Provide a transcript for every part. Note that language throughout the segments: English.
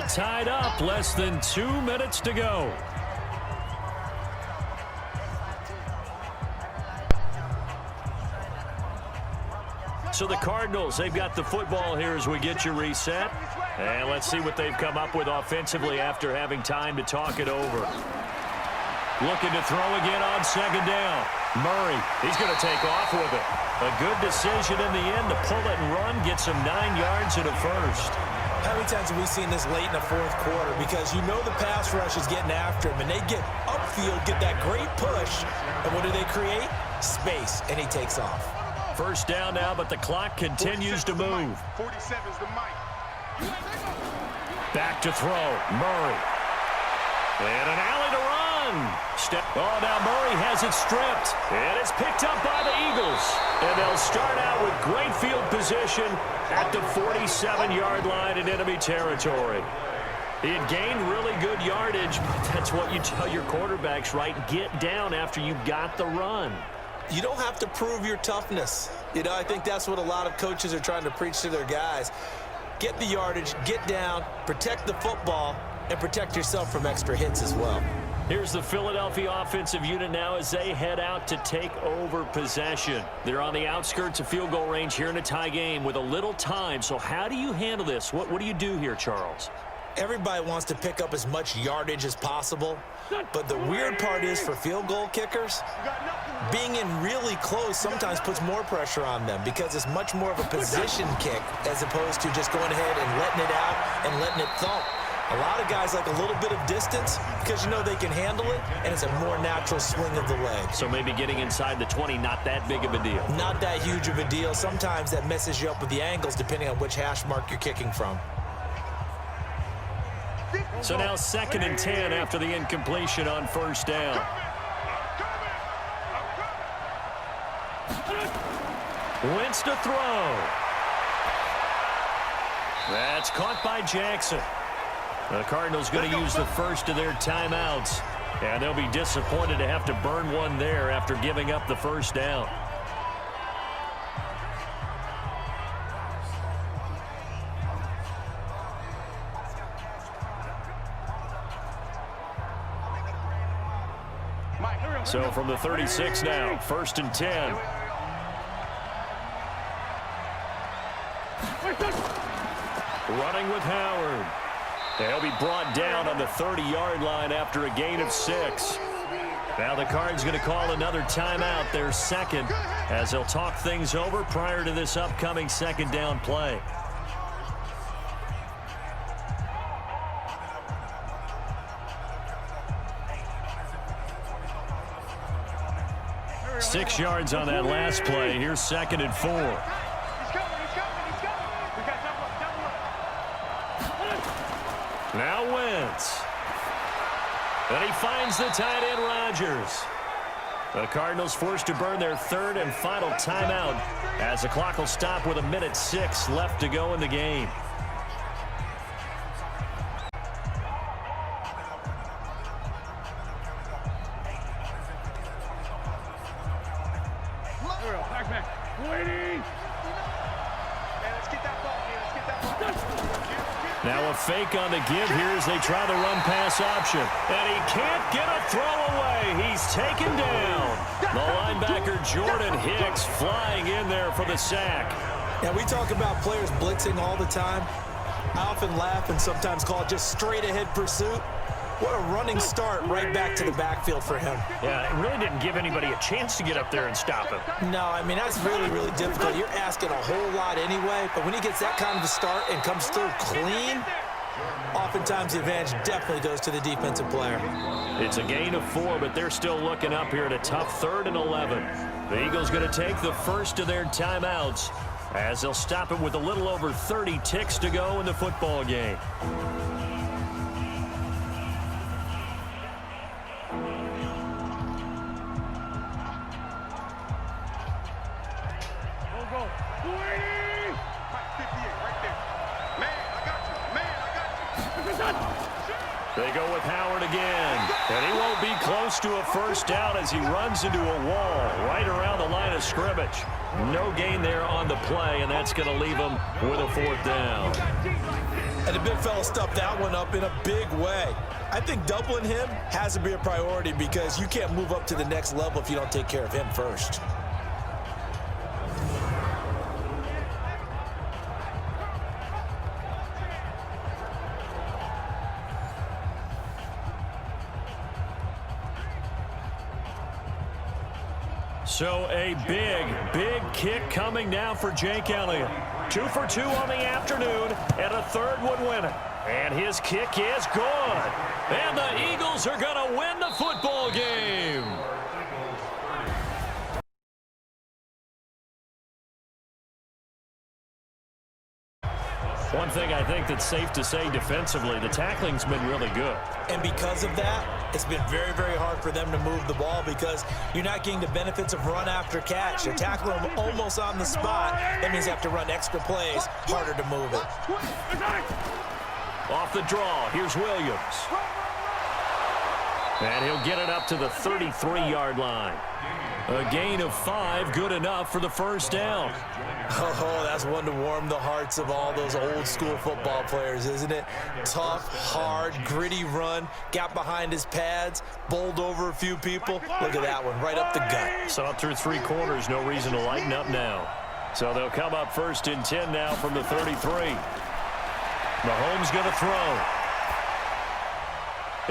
tied up, less than 2 minutes to go. So the Cardinals, they've got the football here as we get you reset. And let's see what they've come up with offensively after having time to talk it over. Looking to throw again on second down. Murray, he's going to take off with it. A good decision in the end to pull it and run, get some 9 yards and a first. How many times have we seen this late in the fourth quarter? Because you know the pass rush is getting after him, and they get upfield, get that great push, and what do they create? Space, and he takes off. First down now, but the clock continues to move. 47 is the mic. Back to throw. Murray. And an alley to run. Oh, now Murray has it stripped. And it's picked up by the Eagles. And they'll start out with great field position at the 47-yard line in enemy territory. He had gained really good yardage, but that's what you tell your quarterbacks, right? Get down after you got the run. You don't have to prove your toughness. You know, I think that's what a lot of coaches are trying to preach to their guys. Get the yardage, get down, protect the football, and protect yourself from extra hits as well. Here's the Philadelphia offensive unit now as they head out to take over possession. They're on the outskirts of field goal range here in a tie game with a little time. So how do you handle this? What do you do here, Charles? Everybody wants to pick up as much yardage as possible, but the weird part is for field goal kickers, being in really close sometimes puts more pressure on them because it's much more of a position kick as opposed to just going ahead and letting it out and letting it thump. A lot of guys like a little bit of distance because you know they can handle it, and it's a more natural swing of the leg. So maybe getting inside the 20, not that big of a deal. Not that huge of a deal. Sometimes that messes you up with the angles depending on which hash mark you're kicking from. So now 2nd and 10 after the incompletion on first down. Wentz to throw. That's caught by Jackson. The Cardinals going to use the first of their timeouts. And they'll be disappointed to have to burn one there after giving up the first down. So from the 36 now, 1st and 10. Running with Howard. They'll be brought down on the 30-yard line after a gain of 6. Now the Cards going to call another timeout, their second, as they'll talk things over prior to this upcoming second down play. Six yards on that last play. Here's 2nd and 4. Now Wentz. And he finds the tight end, Rodgers. The Cardinals forced to burn their 3rd and final timeout as the clock will stop with 1:06 left to go in the game. Now a fake on the give here as they try the run-pass option. And he can't get a throw away. He's taken down. The linebacker, Jordan Hicks, flying in there for the sack. Now, we talk about players blitzing all the time. I often laugh and sometimes call it just straight-ahead pursuit. What a running start right back to the backfield for him. Yeah, it really didn't give anybody a chance to get up there and stop him. No, I mean, that's really, really difficult. You're asking a whole lot anyway, but when he gets that kind of a start and comes through clean, oftentimes the advantage definitely goes to the defensive player. It's a gain of 4, but they're still looking up here at a tough 3rd and 11. The Eagles going to take the first of their timeouts as they'll stop it with a little over 30 ticks to go in the football game. They go with Howard again. And he won't be close to a first down as he runs into a wall right around the line of scrimmage. No gain there on the play, and that's going to leave him with a fourth down. And the big fella stuffed that one up in a big way. I think doubling him has to be a priority because you can't move up to the next level if you don't take care of him first. So a big kick coming now for Jake Elliott. 2 for 2 on the afternoon, and a third would win it. And his kick is good. And the Eagles are going to win the football game. One thing I think that's safe to say defensively, the tackling's been really good. And because of that, it's been very, very hard for them to move the ball because you're not getting the benefits of run after catch. You're tackling them almost on the spot. That means you have to run extra plays, harder to move it. Off the draw, here's Williams. And he'll get it up to the 33-yard line. A gain of 5, good enough for the first down. Oh, that's one to warm the hearts of all those old-school football players, isn't it? Tough, hard, gritty run, got behind his pads, bowled over a few people. Look at that one, right up the gut. Saw it through 3 quarters, no reason to lighten up now. So they'll come up first and 10 now from the 33. Mahomes going to throw.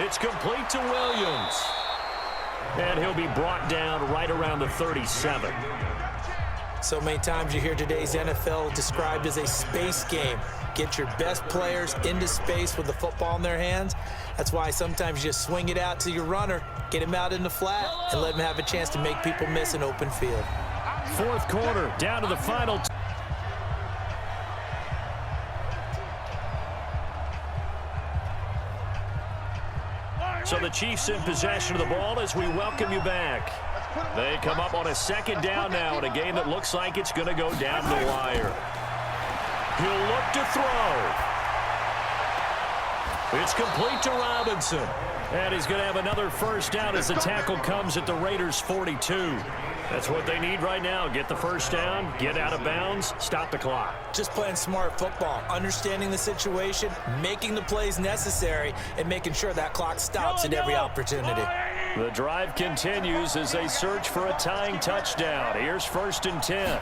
It's complete to Williams. And he'll be brought down right around the 37. So many times you hear today's NFL described as a space game. Get your best players into space with the football in their hands. That's why sometimes you just swing it out to your runner, get him out in the flat, and let him have a chance to make people miss an open field. Fourth quarter, down to the final. So the Chiefs in possession of the ball as we welcome you back. They come up on a second down now in a game that looks like it's going to go down the wire. He'll look to throw. It's complete to Robinson. And he's going to have another first down as the tackle comes at the Raiders' 42. That's what they need right now. Get the first down, get out of bounds, stop the clock. Just playing smart football, understanding the situation, making the plays necessary, and making sure that clock stops at every opportunity. The drive continues as they search for a tying touchdown. Here's first and 10.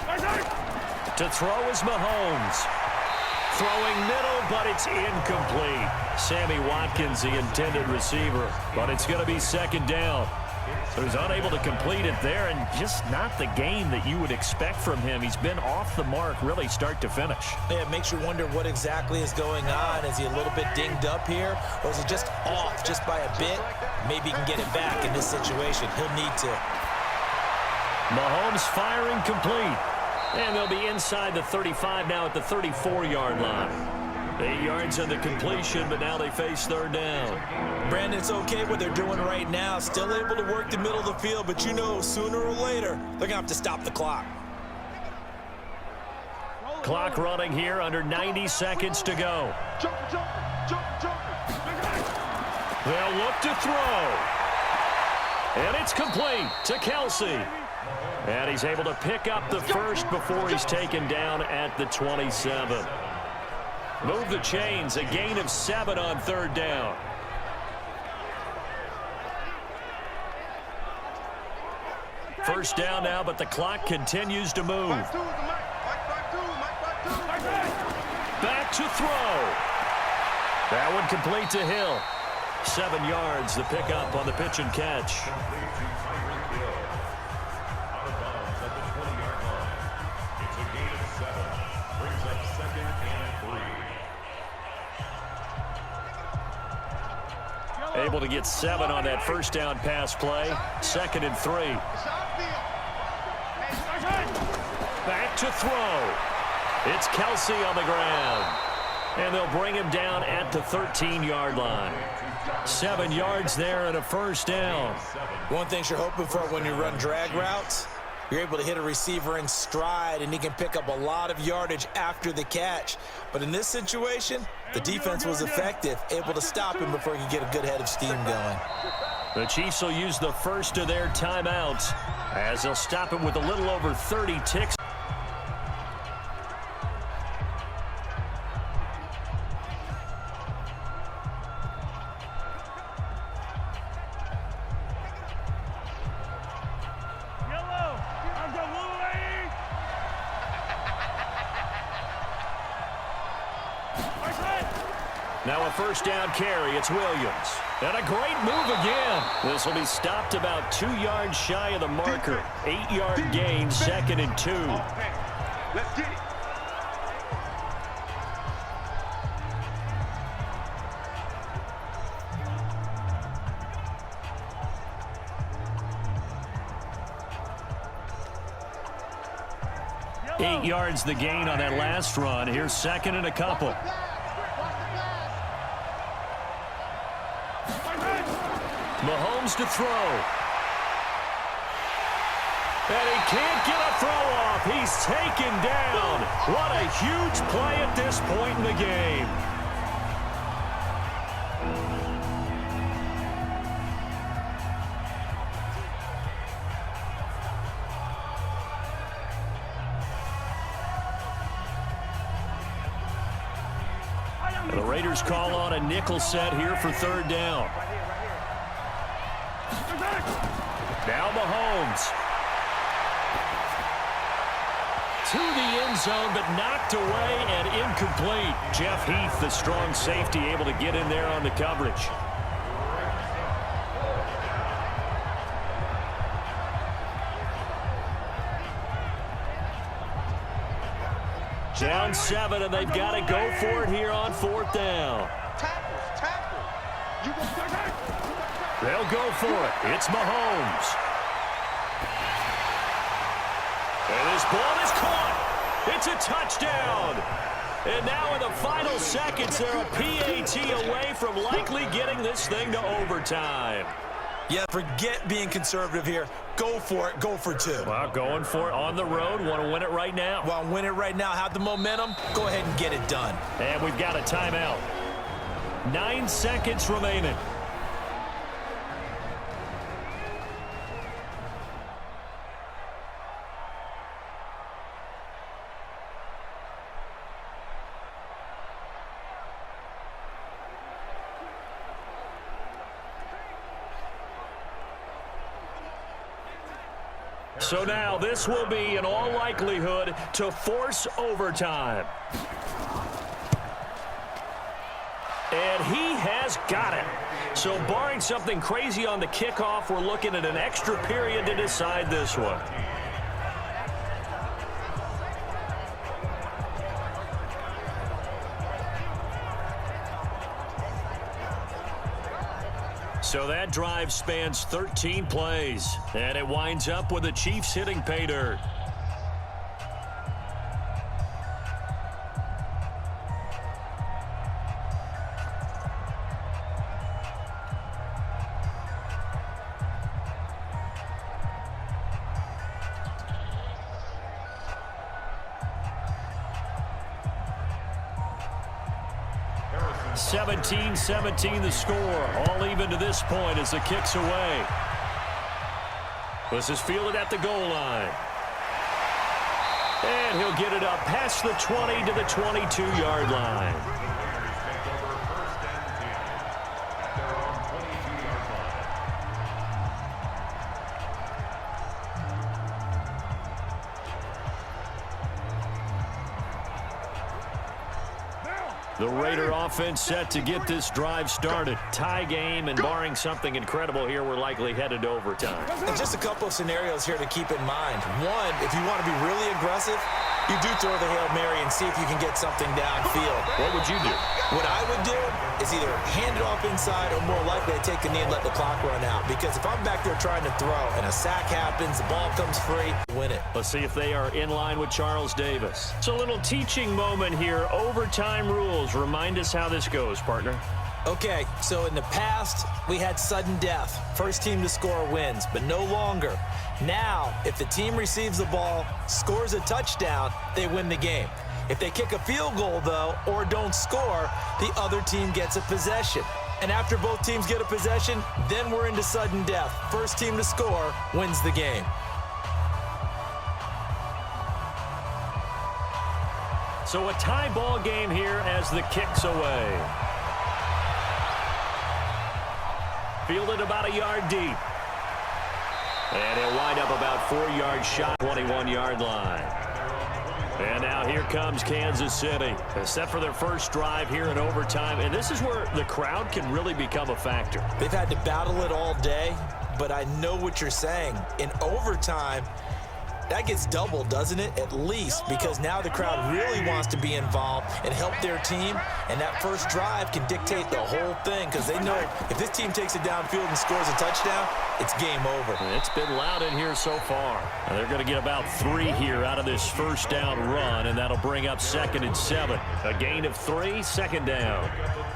To throw is Mahomes. Throwing middle, but it's incomplete. Sammy Watkins, the intended receiver, but it's going to be second down. So he's unable to complete it there, and just not the game that you would expect from him. He's been off the mark really start to finish. Yeah, it makes you wonder what exactly is going on. Is he a little bit dinged up here, or is he just off just by a bit? Maybe he can get it back in this situation. He'll need to. Mahomes firing complete. And they'll be inside the 35 now at the 34-yard line. 8 yards on the completion, but now they face third down. Brandon, it's okay what they're doing right now. Still able to work the middle of the field, but you know sooner or later they're going to have to stop the clock. Clock running here under 90 seconds to go. They'll look to throw. And it's complete to Kelsey. And he's able to pick up the first before he's taken down at the 27. Move the chains, a gain of 7 on third down. First down now, but the clock continues to move. Back to throw. That one complete to Hill. 7 yards, the pickup on the pitch and catch. Able to get 7 on that first down pass play. 2nd and 3. Back to throw. It's Kelsey on the ground. And they'll bring him down at the 13-yard line. 7 yards there and a first down. One thing you're hoping for when you run drag routes, You're able to hit a receiver in stride, and he can pick up a lot of yardage after the catch. But in this situation, the defense was effective, able to stop him before he could get a good head of steam going. The Chiefs will use the first of their timeouts as they'll stop him with a little over 30 ticks. Now a first down carry. It's Williams. And a great move again. This will be stopped about 2 yards shy of the marker. 8-yard gain, 2nd and 2. Let's get it. Eight yards the gain on that last run. Here's 2nd and a couple. Mahomes to throw. And he can't get a throw off. He's taken down. What a huge play at this point in the game. The Raiders call on a nickel set here for 3rd down. Now Mahomes. To the end zone, but knocked away and incomplete. Jeff Heath, the strong safety, able to get in there on the coverage. Down 7, and they've got to go for it here on 4th down. They'll go for it. It's Mahomes. And this ball is caught. It's a touchdown. And now in the final seconds, they're a PAT away from likely getting this thing to overtime. Yeah, forget being conservative here. Go for it. Go for 2. Well, going for it on the road. Want to win it right now. Well, win it right now. Have the momentum. Go ahead and get it done. And we've got a timeout. 9 seconds remaining. So now this will be, in all likelihood, to force overtime. And he has got it. So barring something crazy on the kickoff, we're looking at an extra period to decide this one. So that drive spans 13 plays, and it winds up with the Chiefs hitting pay dirt. (17-17) the score, all even to this point as the kick's away. This is fielded at the goal line. And he'll get it up past the 20 to the 22-yard line. The Raider offense set to get this drive started. Tie game, and barring something incredible here, we're likely headed to overtime. And just a couple of scenarios here to keep in mind. One, if you want to be really aggressive, you do throw the Hail Mary and see if you can get something downfield. What would you do? What I would do is either hand it off inside or more likely take the knee and let the clock run out. Because if I'm back there trying to throw and a sack happens, the ball comes free, win it. Let's see if they are in line with Charles Davis. It's a little teaching moment here. Overtime rules. Remind us how this goes, partner. Okay, so in the past, we had sudden death. First team to score wins, but no longer. Now, if the team receives the ball, scores a touchdown, they win the game. If they kick a field goal, though, or don't score, the other team gets a possession. And after both teams get a possession, then we're into sudden death. First team to score wins the game. So a tie ball game here as the kick's away. Fielded about a yard deep. And he'll wind up about 4 yards shot, 21-yard line. And now here comes Kansas City. Set for their first drive here in overtime. And this is where the crowd can really become a factor. They've had to battle it all day, but I know what you're saying. In overtime, that gets doubled, doesn't it? At least, because now the crowd really wants to be involved and help their team, and that first drive can dictate the whole thing because they know if this team takes it downfield and scores a touchdown, it's game over. It's been loud in here so far. And they're going to get about 3 here out of this first down run, and that'll bring up 2nd and 7. A gain of 3, 2nd down.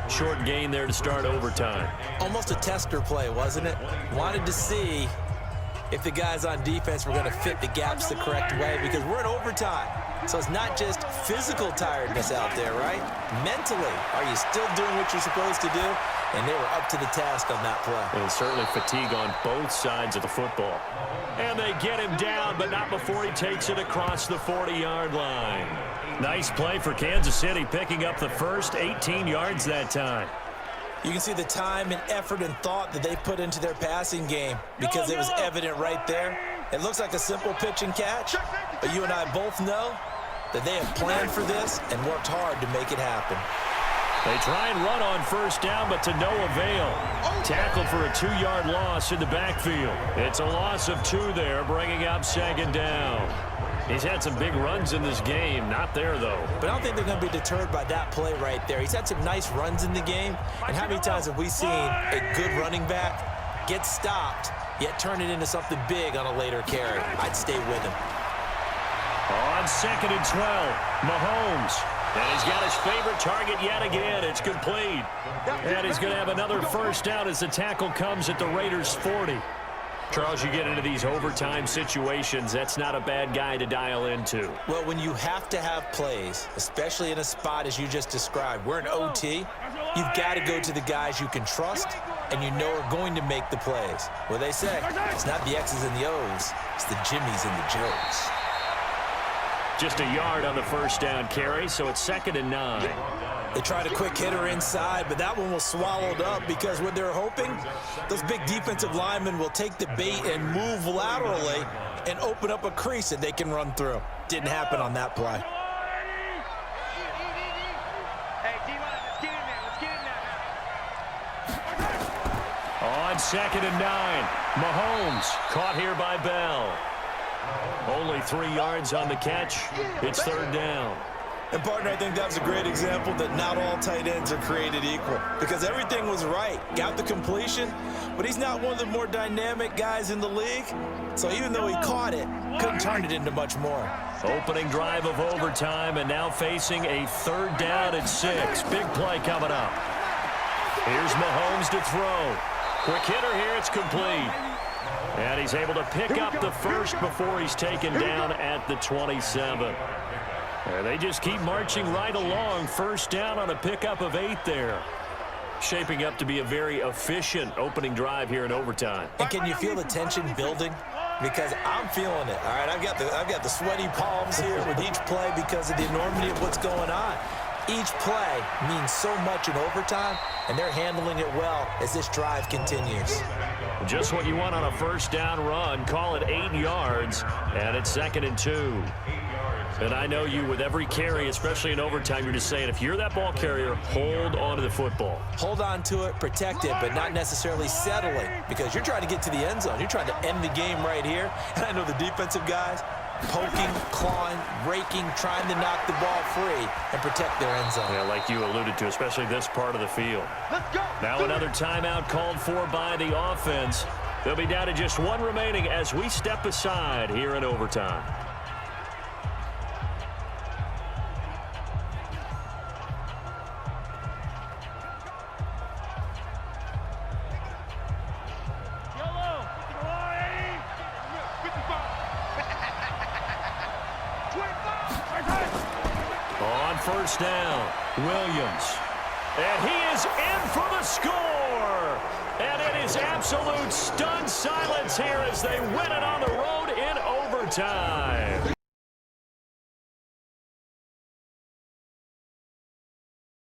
Short gain there to start overtime. Almost a tester play, wasn't it? Wanted to see if the guys on defense were going to fit the gaps the correct way because we're in overtime. So it's not just physical tiredness out there, right? Mentally, are you still doing what you're supposed to do? And they were up to the task on that play. And certainly fatigue on both sides of the football. And they get him down, but not before he takes it across the 40-yard line. Nice play for Kansas City, picking up the first 18 yards that time. You can see the time and effort and thought that they put into their passing game because it was evident right there. It looks like a simple pitch and catch, but you and I both know that they have planned for this and worked hard to make it happen. They try and run on first down, but to no avail. Tackled for a 2-yard loss in the backfield. It's a loss of 2 there, bringing up 2nd down. He's had some big runs in this game. Not there, though. But I don't think they're going to be deterred by that play right there. He's had some nice runs in the game. And how many times have we seen a good running back get stopped, yet turn it into something big on a later carry? I'd stay with him. On 2nd and 12, Mahomes. And he's got his favorite target yet again. It's complete. And he's going to have another first down as the tackle comes at the Raiders' 40. Charles, you get into these overtime situations, that's not a bad guy to dial into. Well, when you have to have plays, especially in a spot as you just described, we're in OT, you've got to go to the guys you can trust and you know are going to make the plays. Well, they say it's not the X's and the O's, it's the Jimmies and the Joes. Just a yard on the first down carry, so it's 2nd and 9. They tried a quick hitter inside, but that one was swallowed up because what they're hoping, those big defensive linemen will take the bait and move laterally and open up a crease that they can run through. Didn't happen on that play. Hey, D-line, let's get in there. Let's get in there. On 2nd and 9, Mahomes caught here by Bell. Only 3 yards on the catch. It's 3rd down. And, partner, I think that was a great example that not all tight ends are created equal because everything was right. Got the completion, but he's not one of the more dynamic guys in the league. So even though he caught it, couldn't turn it into much more. Opening drive of overtime and now facing a 3rd down and 6. Big play coming up. Here's Mahomes to throw. Quick hitter here, it's complete. And he's able to pick up the first before he's taken down at the 27. And they just keep marching right along. First down on a pickup of 8 there. Shaping up to be a very efficient opening drive here in overtime. And can you feel the tension building? Because I'm feeling it. All right, I've got the sweaty palms here with each play because of the enormity of what's going on. Each play means so much in overtime, and they're handling it well as this drive continues. Just what you want on a first down run. Call it 8 yards, and it's 2nd and 2. And I know you, with every carry, especially in overtime, you're just saying, if you're that ball carrier, hold on to the football. Hold on to it, protect it, but not necessarily settling because you're trying to get to the end zone. You're trying to end the game right here. And I know the defensive guys poking, clawing, raking, trying to knock the ball free and protect their end zone. Yeah, like you alluded to, especially this part of the field. Let's go. Now another timeout called for by the offense. They'll be down to just 1 remaining as we step aside here in overtime. on first down. Williams. And he is in for the score. And it is absolute stunned silence here as they win it on the road in overtime.